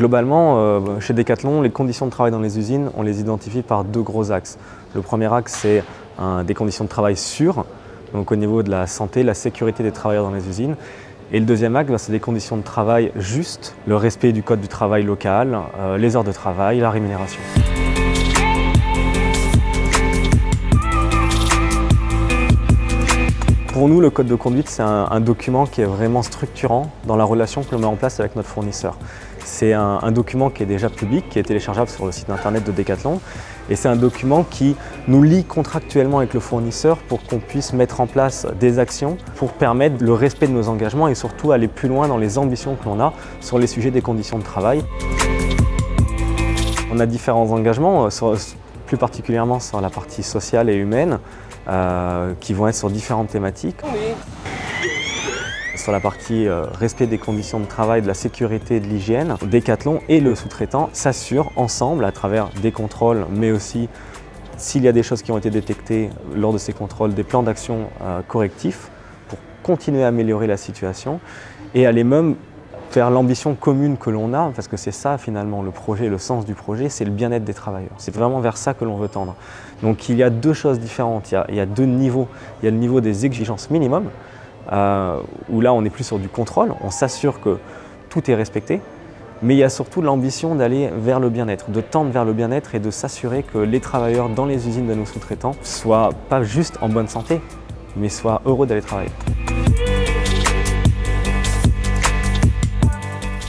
Globalement, chez Decathlon, les conditions de travail dans les usines, on les identifie par deux gros axes. Le premier axe, c'est des conditions de travail sûres, donc au niveau de la santé, la sécurité des travailleurs dans les usines. Et le deuxième axe, c'est des conditions de travail justes, le respect du code du travail local, les heures de travail, la rémunération. Pour nous, le code de conduite, c'est un document qui est vraiment structurant dans la relation que l'on met en place avec notre fournisseur. C'est un document qui est déjà public, qui est téléchargeable sur le site internet de Decathlon. Et c'est un document qui nous lie contractuellement avec le fournisseur pour qu'on puisse mettre en place des actions pour permettre le respect de nos engagements et surtout aller plus loin dans les ambitions que l'on a sur les sujets des conditions de travail. On a différents engagements, plus particulièrement sur la partie sociale et humaine, qui vont être sur différentes thématiques. Sur la partie respect des conditions de travail, de la sécurité et de l'hygiène, Decathlon et le sous-traitant s'assurent ensemble à travers des contrôles, mais aussi s'il y a des choses qui ont été détectées lors de ces contrôles, des plans d'action correctifs pour continuer à améliorer la situation et aller même vers l'ambition commune que l'on a, parce que c'est ça finalement le projet, le sens du projet, c'est le bien-être des travailleurs. C'est vraiment vers ça que l'on veut tendre. Donc il y a deux choses différentes, il y a deux niveaux. Il y a le niveau des exigences minimum, où là on est plus sur du contrôle, on s'assure que tout est respecté, mais il y a surtout l'ambition d'aller vers le bien-être, de tendre vers le bien-être et de s'assurer que les travailleurs dans les usines de nos sous-traitants soient pas juste en bonne santé, mais soient heureux d'aller travailler.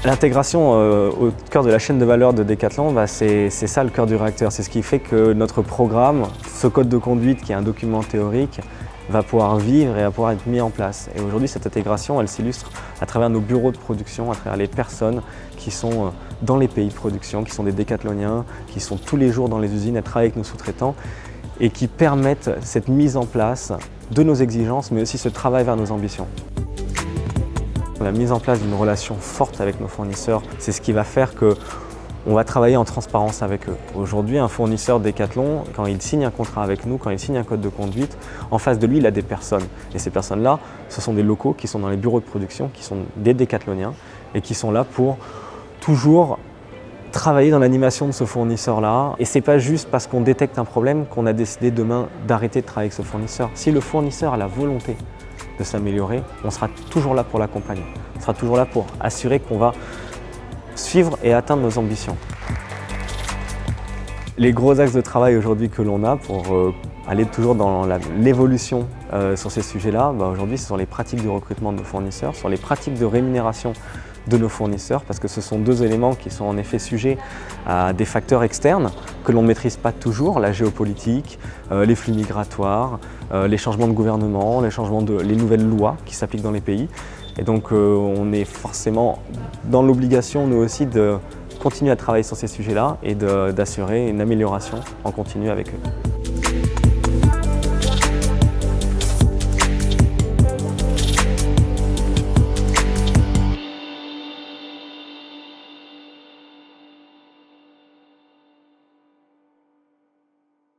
L'intégration au cœur de la chaîne de valeur de Decathlon, c'est ça le cœur du réacteur. C'est ce qui fait que notre programme, ce code de conduite qui est un document théorique, va pouvoir vivre et va pouvoir être mis en place. Et aujourd'hui, cette intégration, elle s'illustre à travers nos bureaux de production, à travers les personnes qui sont dans les pays de production, qui sont des décathloniens, qui sont tous les jours dans les usines à travailler avec nos sous-traitants et qui permettent cette mise en place de nos exigences, mais aussi ce travail vers nos ambitions. La mise en place d'une relation forte avec nos fournisseurs, c'est ce qui va faire qu'on va travailler en transparence avec eux. Aujourd'hui, un fournisseur Decathlon, quand il signe un contrat avec nous, quand il signe un code de conduite, en face de lui, il a des personnes. Et ces personnes-là, ce sont des locaux qui sont dans les bureaux de production, qui sont des décathloniens et qui sont là pour toujours travailler dans l'animation de ce fournisseur-là. Et c'est pas juste parce qu'on détecte un problème qu'on a décidé demain d'arrêter de travailler avec ce fournisseur. Si le fournisseur a la volonté de s'améliorer, on sera toujours là pour l'accompagner. On sera toujours là pour assurer qu'on va suivre et atteindre nos ambitions. Les gros axes de travail aujourd'hui que l'on a pour aller toujours dans l'évolution sur ces sujets-là, aujourd'hui ce sont les pratiques de recrutement de nos fournisseurs, sur les pratiques de rémunération de nos fournisseurs, parce que ce sont deux éléments qui sont en effet sujets à des facteurs externes que l'on ne maîtrise pas toujours, la géopolitique, les flux migratoires, les changements de gouvernement, les nouvelles lois qui s'appliquent dans les pays. Et donc on est forcément dans l'obligation, nous aussi, de continuer à travailler sur ces sujets-là et d'assurer une amélioration en continu avec eux.